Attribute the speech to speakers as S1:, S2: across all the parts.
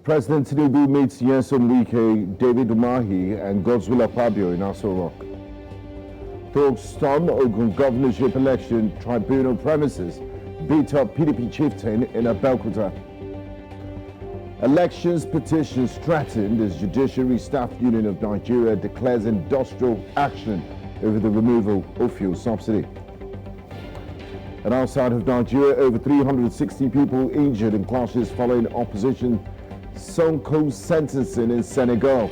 S1: President Tinubu meets Nyesom Wike, David Umahi, and Godswill Akpabio in Aso Rock. Talks storm Ogun governorship election tribunal premises beat up PDP chieftain in Abeokuta. Elections petition strengthened as Judiciary Staff Union of Nigeria declares industrial action over the removal of fuel subsidy. And outside of Nigeria, over 360 people injured in clashes following opposition Sonko's sentencing in Senegal.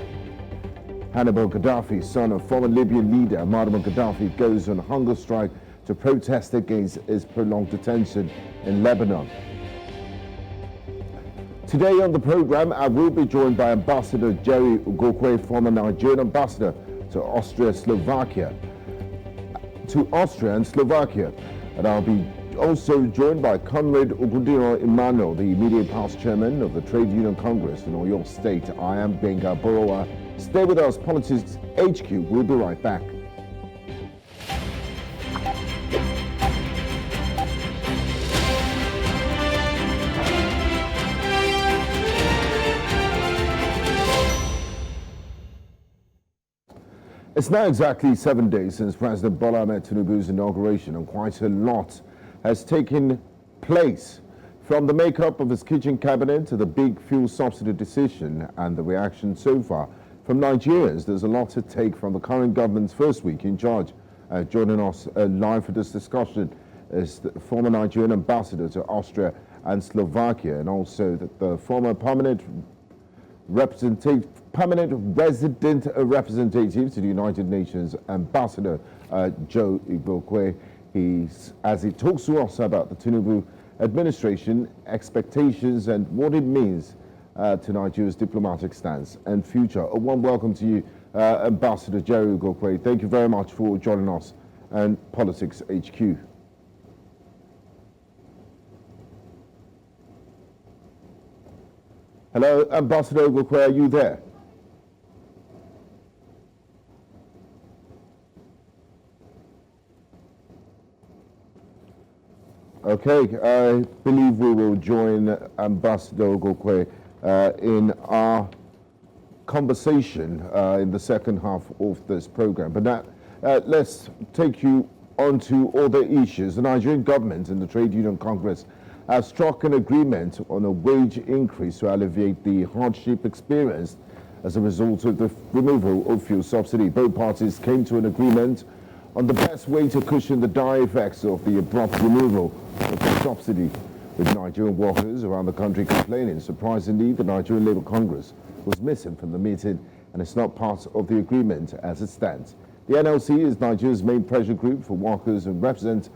S1: Hannibal Gaddafi, son of former Libyan leader Muammar Gaddafi, goes on hunger strike to protest against his prolonged detention in Lebanon. Today on the program, I will be joined by Ambassador Jerry Ugokwe, former Nigerian ambassador to Austria and Slovakia. And I'll be also joined by Comrade Ogundiro Emmanuel, the immediate past chairman of the Trade Union Congress in Oyo State. I am Benga Borowa. Stay with us, Politics HQ. We'll be right back. It's now exactly 7 days since President Bola Ahmed Tinubu's inauguration, and quite a lot has taken place, from the makeup of his kitchen cabinet to the big fuel subsidy decision and the reaction so far from Nigerians. There's a lot to take from the current government's first week in charge. Joining us live for this discussion is the former Nigerian ambassador to Austria and Slovakia, and also the former permanent resident representative to the United Nations, Ambassador Joe Igokwe. As he talks to us about the Tinubu administration, expectations, and what it means to Nigeria's diplomatic stance and future. A warm welcome to you, Ambassador Jerry Ugokwe. Thank you very much for joining us and Politics HQ. Hello, Ambassador Ugokwe, are you there? Okay, I believe we will join Ambassador Ugokwe in our conversation in the second half of this program. But now, let's take you on to other issues. The Nigerian government and the Trade Union Congress have struck an agreement on a wage increase to alleviate the hardship experienced as a result of the removal of fuel subsidy. Both parties came to an agreement on the best way to cushion the dire effects of the abrupt removal of the subsidy, with Nigerian workers around the country complaining. Surprisingly, the Nigerian Labour Congress was missing from the meeting and is not part of the agreement as it stands. The NLC is Nigeria's main pressure group for workers and represents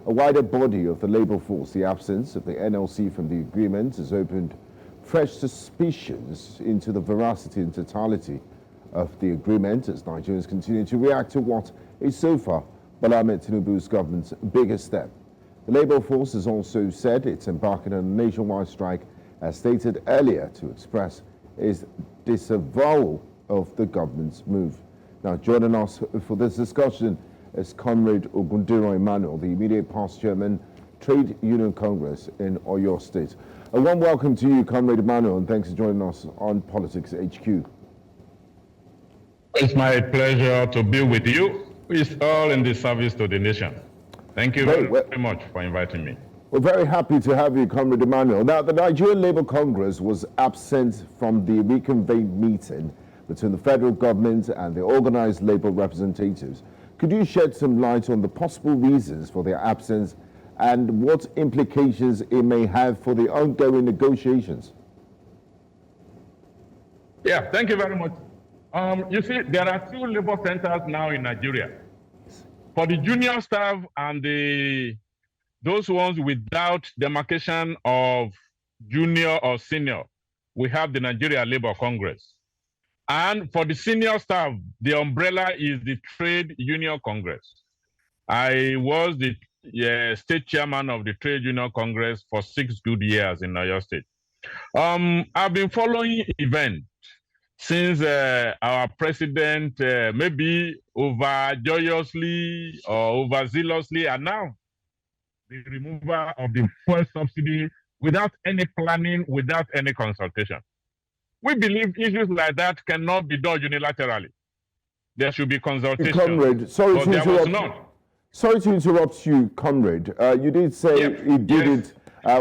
S1: a wider body of the labour force. The absence of the NLC from the agreement has opened fresh suspicions into the veracity and totality of the agreement as Nigerians continue to react to what is so far Bola Ahmed Tinubu's government's biggest step. The labour force has also said it's embarking on a nationwide strike, as stated earlier, to express its disavowal of the government's move. Now, joining us for this discussion is Comrade Ogundiro Emmanuel, the immediate past chairman, Trade Union Congress in Oyo State. A warm welcome to you, Comrade Emmanuel, and thanks for joining us on Politics HQ.
S2: It's my pleasure to be with you. It's all in the service to the nation. Thank you very much for inviting me.
S1: We're very happy to have you, Comrade Emmanuel. Now, the Nigerian Labour Congress was absent from the reconvened meeting between the federal government and the organized labour representatives. Could you shed some light on the possible reasons for their absence and what implications it may have for the ongoing negotiations?
S2: Yeah, thank you very much. You see, there are 2 labour centers now in Nigeria. For the junior staff and those ones without demarcation of junior or senior, we have the Nigeria Labour Congress. And for the senior staff, the umbrella is the Trade Union Congress. I was the state chairman of the Trade Union Congress for 6 good years in Oyo State. I've been following events since our president maybe overjoyously or overzealously announced the removal of the fuel subsidy without any planning, without any consultation. We believe issues like that cannot be done unilaterally. There should be consultation.
S1: Comrade, sorry to interrupt.
S2: Was not.
S1: Sorry to interrupt you, Comrade. You did say he did it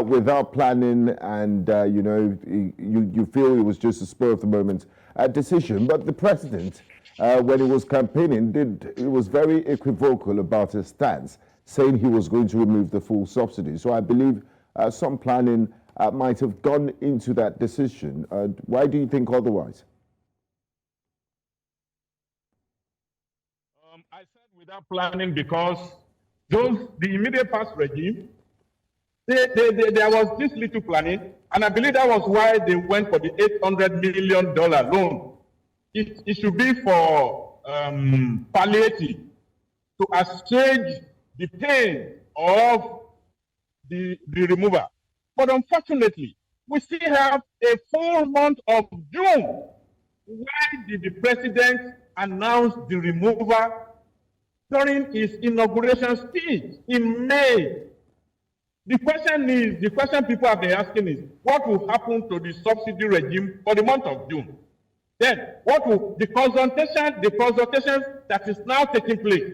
S1: without planning, and you know, you feel it was just a spur of the moment decision. But the president, when he was campaigning, he was very equivocal about his stance, saying he was going to remove the full subsidy. So I believe some planning might have gone into that decision. Why do you think otherwise?
S2: I said without planning because the immediate past regime, there was this little planning, and I believe that was why they went for the $800 million loan. It should be for palliative, to assuage the pain of the removal. But unfortunately, we still have a full month of June. Why did the president announce the removal during his inauguration speech in May? The question people have been asking is, what will happen to the subsidy regime for the month of June? Then, what will the consultation that is now taking place,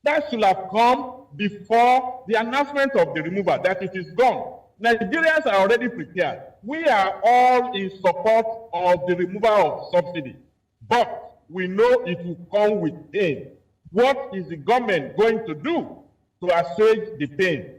S2: that should have come before the announcement of the removal, that it is gone. Nigerians are already prepared. We are all in support of the removal of subsidy, but we know it will come with pain. What is the government going to do to assuage the pain?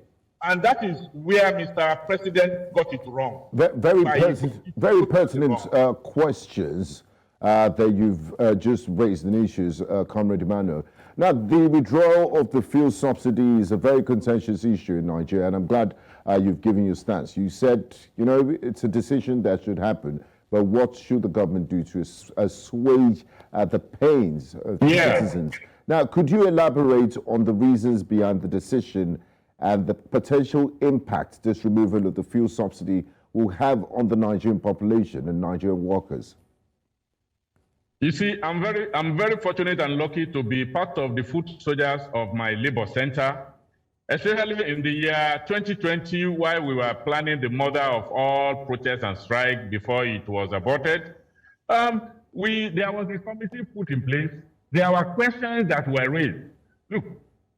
S2: And that is where Mr. President got it wrong.
S1: Very pertinent questions that you've just raised in issues, Comrade Emmanuel. Now, the withdrawal of the fuel subsidy is a very contentious issue in Nigeria, and I'm glad you've given your stance. You said, you know, it's a decision that should happen, but what should the government do to assuage the pains of citizens? Now, could you elaborate on the reasons behind the decision and the potential impact this removal of the fuel subsidy will have on the Nigerian population and Nigerian workers?
S2: You see, I'm very fortunate and lucky to be part of the foot soldiers of my labor center, especially in the year 2020, while we were planning the mother of all protests and strike before it was aborted. There was a committee put in place. There were questions that were raised. Look,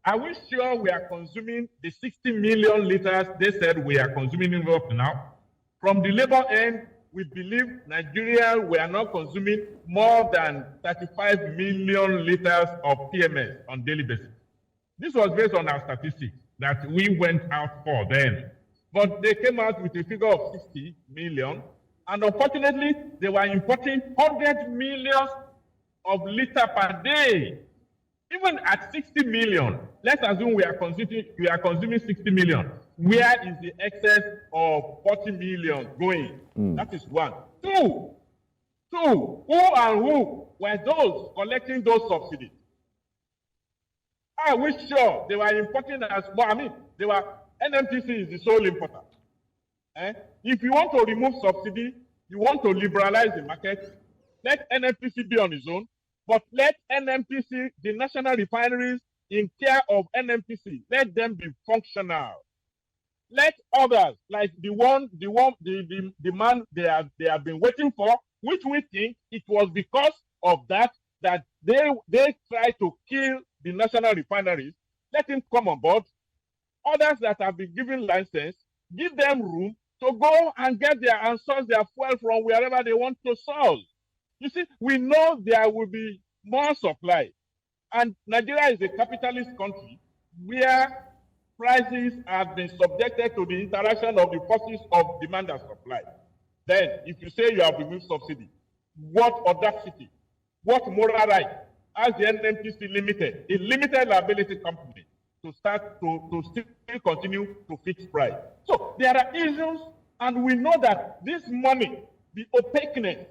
S2: are we sure we are consuming the 60 million liters they said we are consuming up now? From the labor end, we believe Nigeria we are not consuming more than 35 million liters of PMS on daily basis. This was based on our statistics that we went out for then. But they came out with a figure of 60 million, and unfortunately, they were importing 100 million of liters per day. Even at 60 million, let's assume we are consuming 60 million. Where is the excess of 40 million going? That is one. Two, who and who were those collecting those subsidies? Are we sure they were importing as well? I mean, NMTC is the sole importer. If you want to remove subsidy, you want to liberalize the market, let NMTC be on its own, but let NMTC, the national refineries in care of NMTC, let them be functional. Let others, like the man they have been waiting for, which we think it was because of that they tried to kill the national refineries. Let him come on board. Others that have been given license, give them room to go and get and source their fuel from wherever they want to source. You see, we know there will be more supply, and Nigeria is a capitalist country where prices have been subjected to the interaction of the forces of demand and supply. Then, if you say you have removed subsidy, what audacity, what moral right has the NMTC Limited, a limited liability company, to start to still continue to fix price? So there are issues, and we know that this money, the opaqueness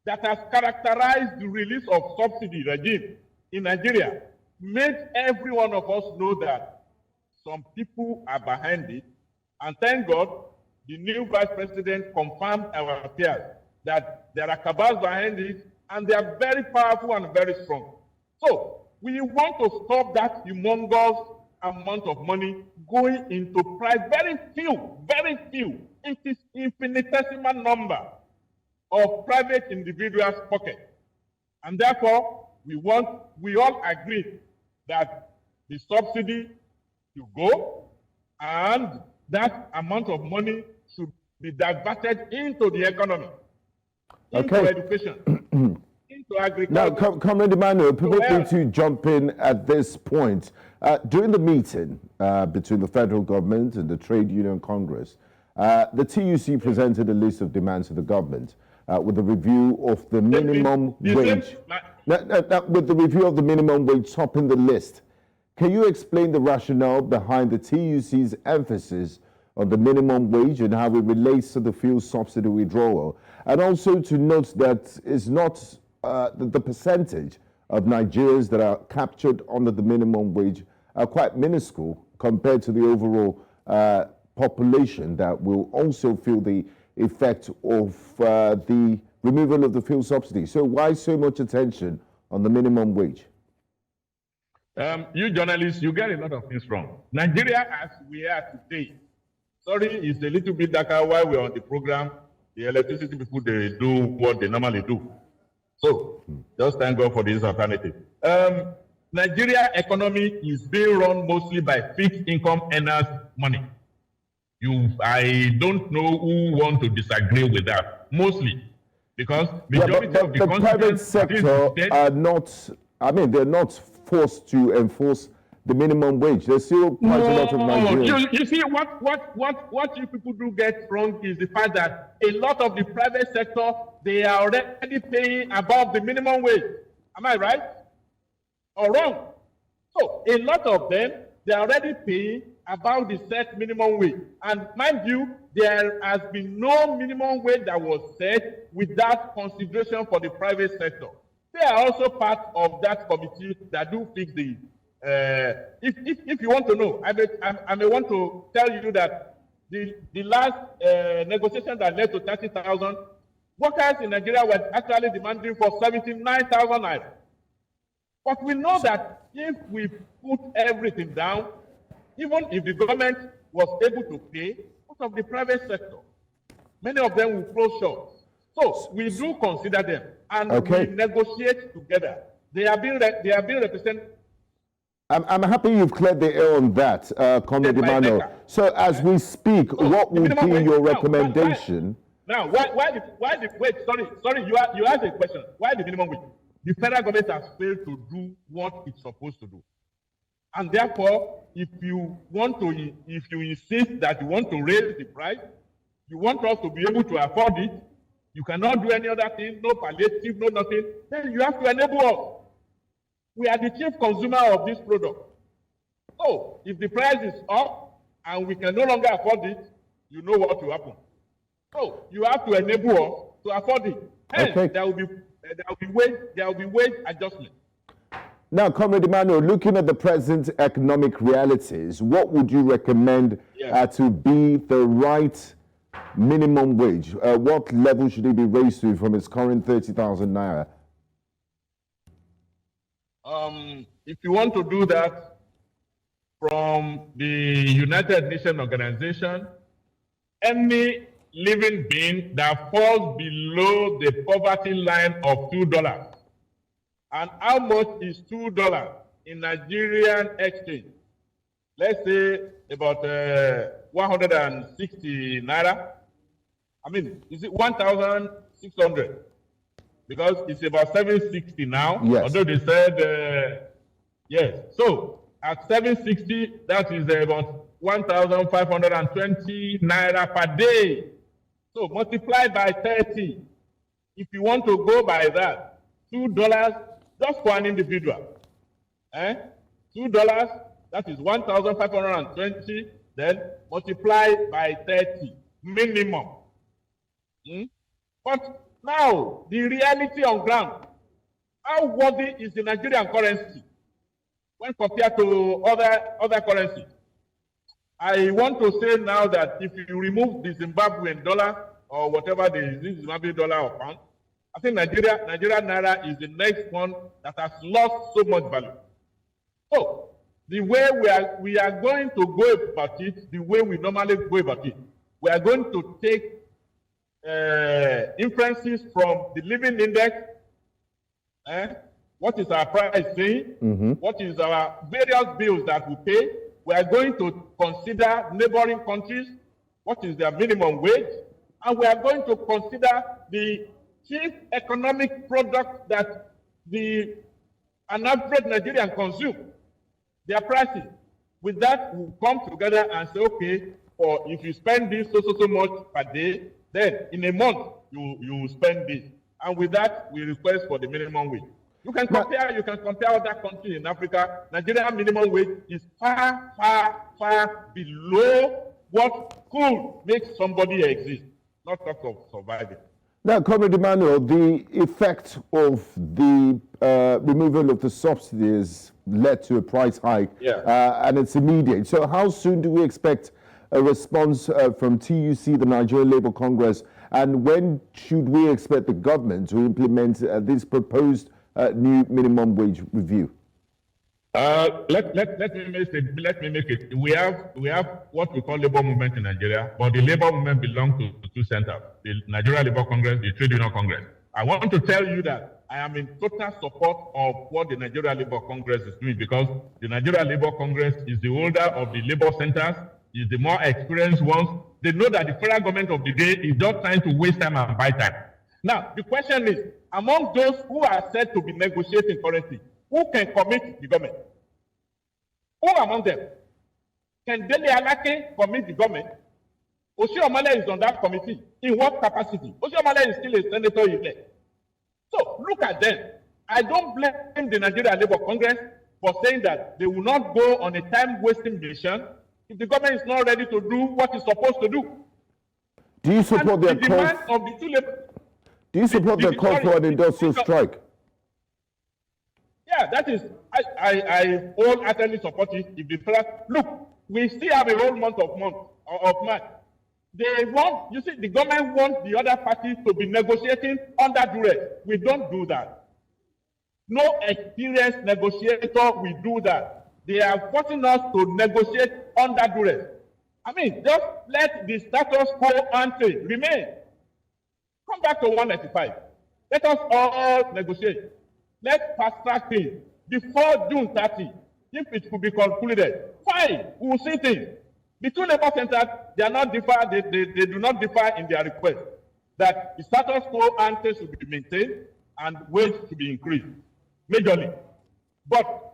S2: that has characterized the release of subsidy regime in Nigeria, made every one of us know that some people are behind it, and thank God, the new vice president confirmed our fears that there are cabals behind it, and they are very powerful and very strong. So we want to stop that humongous amount of money going into price. Very few, it is infinitesimal number of private individuals' pockets. And therefore, we all agree that the subsidy should go and that amount of money should be diverted into the economy, into education, into agriculture.
S1: Now, Comrade Emmanuel, people need to jump in at this point. During the meeting between the federal government and the Trade Union Congress, the TUC presented a list of demands to the government with a review of the minimum wage. With the review of the minimum wage topping the list. Can you explain the rationale behind the TUC's emphasis on the minimum wage and how it relates to the fuel subsidy withdrawal? And also to note that it's not the percentage of Nigerians that are captured under the minimum wage are quite minuscule compared to the overall population that will also feel the effect of the removal of the fuel subsidy. So why so much attention on the minimum wage?
S2: You journalists, you get a lot of things wrong. Nigeria, as we are today, sorry, it's a little bit darker while we're on the program. The electricity people, they do what they normally do. So, just thank God for this alternative. Nigeria economy is being run mostly by fixed income earners' money. I don't know who want to disagree with that. Mostly, because majority of
S1: the private sector are not. I mean, they're not forced to enforce the minimum wage. There's still quite a lot of Nigerians.
S2: You see, what you people do get wrong is the fact that a lot of the private sector, they are already paying above the minimum wage. Am I right? Or wrong? So, a lot of them, they are already paying above the set minimum wage. And mind you, there has been no minimum wage that was set without consideration for the private sector. They are also part of that committee that do fix the. If you want to know, I may want to tell you that the last negotiation that led to 30,000 workers in Nigeria were actually demanding for 79,000 naira. But we know that if we put everything down, even if the government was able to pay, most of the private sector, many of them will close shops. So we do consider them, and we negotiate together. They are being represented.
S1: I'm happy you've cleared the air on that, Comrade Emmanuel. So as we speak, what would be your recommendation?
S2: Wait, sorry, you asked a question. Why the minimum wage? The federal government has failed to do what it's supposed to do. And therefore, if you insist that you want to raise the price, you want us to be able to afford it, you cannot do any other thing, no palliative, no nothing, then you have to enable us. We are the chief consumer of this product. So, if the price is up and we can no longer afford it, you know what will happen. So, you have to enable us to afford it. Hence, there will be wage adjustment.
S1: Now, Comrade Emmanuel, looking at the present economic realities, what would you recommend to be the right minimum wage? What level should it be raised to from its current 30,000 naira?
S2: If you want to do that from the United Nations Organization, any living being that falls below the poverty line of $2. And how much is $2 in Nigerian exchange? Let's say about 160 naira. I mean, is it 1,600? Because it's about 760 now.
S1: Yes.
S2: Although they said, yes. So at 760, that is about 1,520 naira per day. So multiply by 30. If you want to go by that, $2 just for an individual. $2, that is 1,520, then multiply by 30, minimum. But now, the reality on ground, how worthy is the Nigerian currency when compared to other currencies? I want to say now that if you remove the Zimbabwean dollar or whatever the Zimbabwean dollar or pound, I think Nigerian naira is the next one that has lost so much value. So the way we are going to go about it, the way we normally go about it, we are going to take inferences from the living index. What is our price saying? What is our various bills that we pay? We are going to consider neighboring countries, what is their minimum wage, and we are going to consider the chief economic product that an average Nigerian consume, their prices. With that, we'll come together and say, okay, or if you spend this so much per day, then in a month you spend this. And with that, we request for the minimum wage. You can compare other countries in Africa. Nigerian minimum wage is far, far, far below what could make somebody exist, not talk of surviving.
S1: Now, Comrade Emmanuel, the effect of the removal of the subsidies led to a price hike, and it's immediate. So how soon do we expect a response from TUC, the Nigerian Labour Congress, and when should we expect the government to implement this proposed new minimum wage review?
S2: Let me make it. We have what we call labor movement in Nigeria, but the labor movement belongs to two centers: the Nigerian Labour Congress, the Trade Union Congress. I want to tell you that I am in total support of what the Nigerian Labour Congress is doing, because the Nigerian Labour Congress is the older of the labor centers, is the more experienced ones. They know that the federal government of the day is just trying to waste time and buy time. Now, the question is, among those who are said to be negotiating currently, who can commit the government? Who among them? Can Dele Alake commit the government? Oshiomhole is on that committee. In what capacity? Oshiomhole is still a senator elect. So look at them. I don't blame the Nigerian Labour Congress for saying that they will not go on a time-wasting mission if the government is not ready to do what it's supposed to do.
S1: Do you support their call?
S2: Of the two labor,
S1: do you support their call for an industrial strike?
S2: Yeah, that is, I wholeheartedly support it. If the first, look, we still have a whole month of March. They want, you see, the government wants the other parties to be negotiating under duress. We don't do that. No experienced negotiator will do that. They are forcing us to negotiate under duress. I mean, just let the status quo ante remain. Come back to 195. Let us all negotiate. Let's fast track things before June 30. If it could be concluded, fine, we will see things. The two labor centers, they do not differ in their request that the status quo ante should be maintained and wage should be increased majorly. But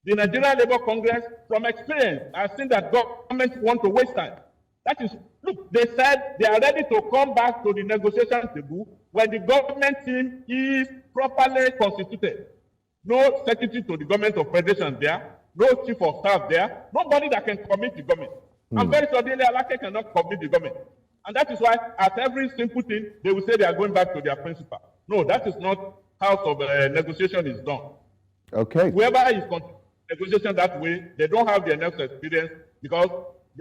S2: the Nigerian Labour Congress, from experience, has seen that government want to waste time. That is, look, they said they are ready to come back to the negotiation table when the government team is properly constituted. No secretary to the government of federation there, no chief of staff there, nobody that can commit the government. I'm very sure Dele Alake cannot commit the government. And that is why, at every simple thing, they will say they are going back to their principal. No, that is not how negotiation is done.
S1: Okay.
S2: Whoever is negotiation that way, they don't have the enough experience, because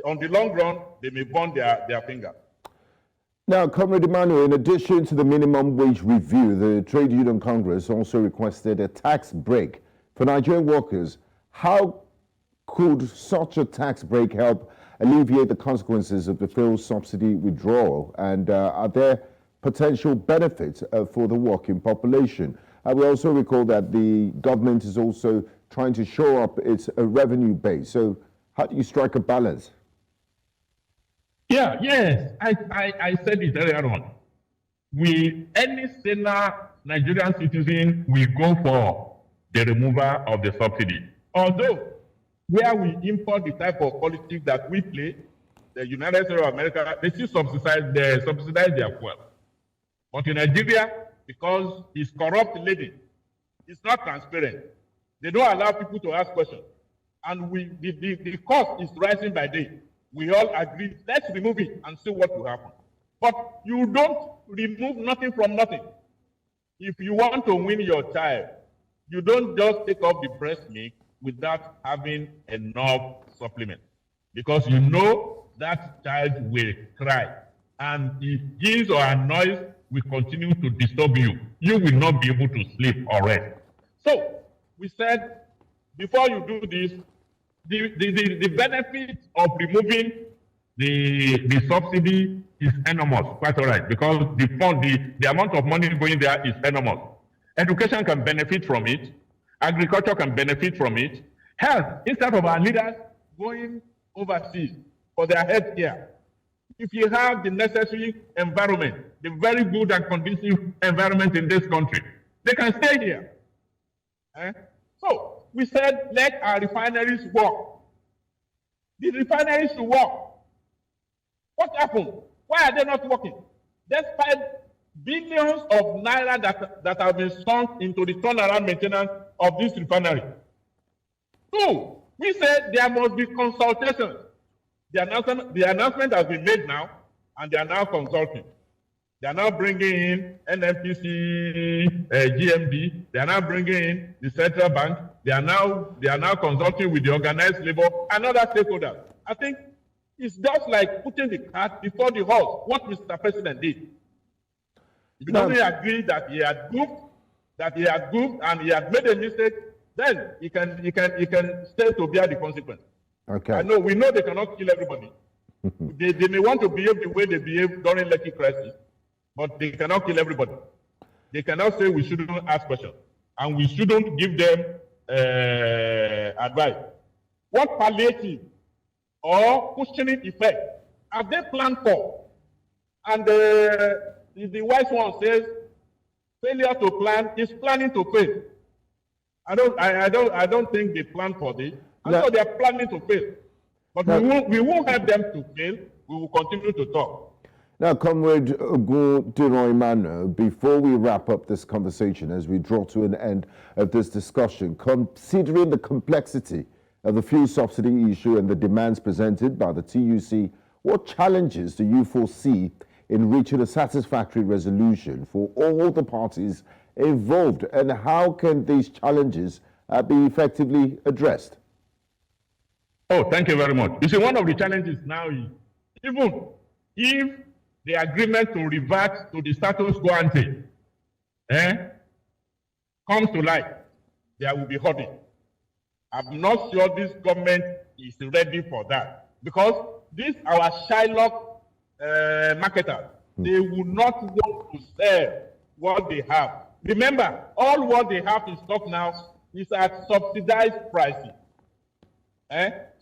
S2: on the long run, they may burn their finger.
S1: Now, Comrade Emmanuel, in addition to the minimum wage review, the Trade Union Congress also requested a tax break for Nigerian workers. How could such a tax break help alleviate the consequences of the fuel subsidy withdrawal? And are there potential benefits for the working population? We also recall that the government is also trying to shore up its revenue base. So how do you strike a balance?
S2: Yes, I said it earlier on. Any sane Nigerian citizen will go for the removal of the subsidy. Although, where we import the type of politics that we play, the United States of America, they still subsidize their fuel. But in Nigeria, because it's corrupt laden, it's not transparent. They don't allow people to ask questions. And the cost is rising by day. We all agree, let's remove it and see what will happen. But you don't remove nothing from nothing. If you want to win your child, you don't just take off the breast milk without having enough supplement. Because you know that child will cry. And if gives or annoys will continue to disturb you, you will not be able to sleep or rest. So we said, before you do this, the benefit of removing the subsidy is enormous, quite all right, because the amount of money going there is enormous. Education can benefit from it. Agriculture can benefit from it. Health, instead of our leaders going overseas for their health care, if you have the necessary environment, the very good and conducive environment in this country, they can stay here. So we said, let our refineries work. The refineries should work. What happened? Why are they not working? Despite billions of naira that have been sunk into the turnaround maintenance of this refinery. Two, we said there must be consultations. The announcement has been made now, and they are now consulting. They are now bringing in NNPC, GMD. They are now bringing in the central bank. They are now consulting with the organized labor and other stakeholders. I think it's just like putting the cart before the horse. What Mr. President did. If he doesn't agree that he had goofed, and he had made a mistake, then he can stay to bear the consequence.
S1: Okay.
S2: We know they cannot kill everybody. they may want to behave the way they behave during Lekki crisis, but they cannot kill everybody. They cannot say we shouldn't ask questions, and we shouldn't give them advice. What palliative or cushioning effect have they planned for? And the wise one says, failure to plan is planning to fail. I don't think they plan for this. And so they are planning to fail. But we won't help them to fail. We will continue to talk.
S1: Now, Comrade Emmanuel, before we wrap up this conversation, as we draw to an end of this discussion, considering the complexity of the fuel subsidy issue and the demands presented by the TUC, what challenges do you foresee in reaching a satisfactory resolution for all the parties involved, and how can these challenges be effectively addressed?
S2: Oh, thank you very much. You see, one of the challenges now is, even if the agreement to revert to the status quo ante comes to light, there will be hoarding. I'm not sure this government is ready for that, because these our Shylock marketers, they will not want to sell what they have. Remember, all what they have in stock now is at subsidized prices.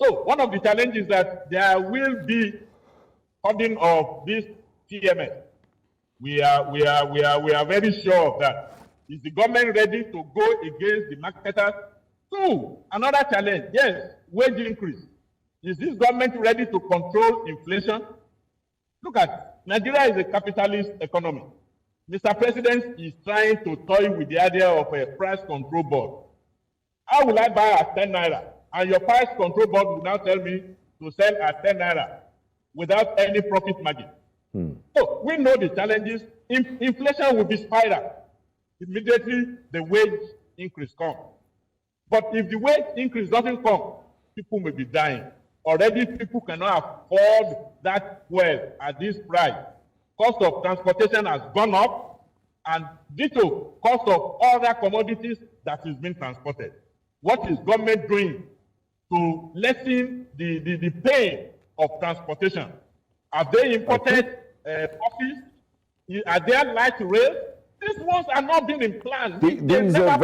S2: So one of the challenges is that there will be hoarding of this TMS. We are very sure of that. Is the government ready to go against the marketers? Two, another challenge, yes, wage increase. Is this government ready to control inflation? Look at, Nigeria is a capitalist economy. Mr. President is trying to toy with the idea of a price control board. How will I buy at 10 naira? And your price control board will now tell me to sell at 10 naira without any profit margin. So we know the challenges. Inflation will be spiral. Immediately the wage increase comes. But if the wage increase doesn't come, people may be dying. Already people cannot afford that fuel at this price. Cost of transportation has gone up, and ditto cost of other commodities that is being transported. What is government doing to lessen the pain of transportation? Have they imported buses? Are there light rail? These ones are not being in plan.
S1: These are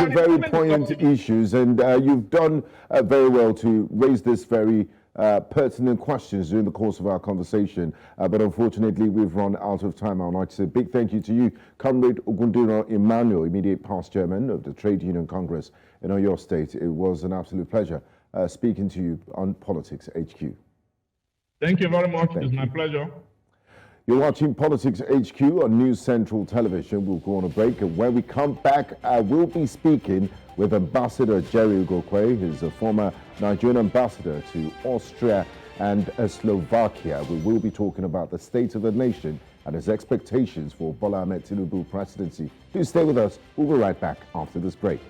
S1: very poignant issues, and you've done very well to raise this very pertinent questions during the course of our conversation. But unfortunately, we've run out of time. I'd like to say a big thank you to you, Comrade Ogunduro Emmanuel, immediate past chairman of the Trade Union Congress in Oyo State. It was an absolute pleasure speaking to you on Politics HQ.
S2: Thank you very much. It's my pleasure.
S1: You're watching Politics HQ on News Central Television. We'll go on a break, and when we come back, we'll be speaking with Ambassador Jerry Ugokwe, who's a former Nigerian ambassador to Austria and Slovakia. We will be talking about the state of the nation and his expectations for Bola Ahmed Tinubu presidency. Do stay with us. We'll be right back after this break.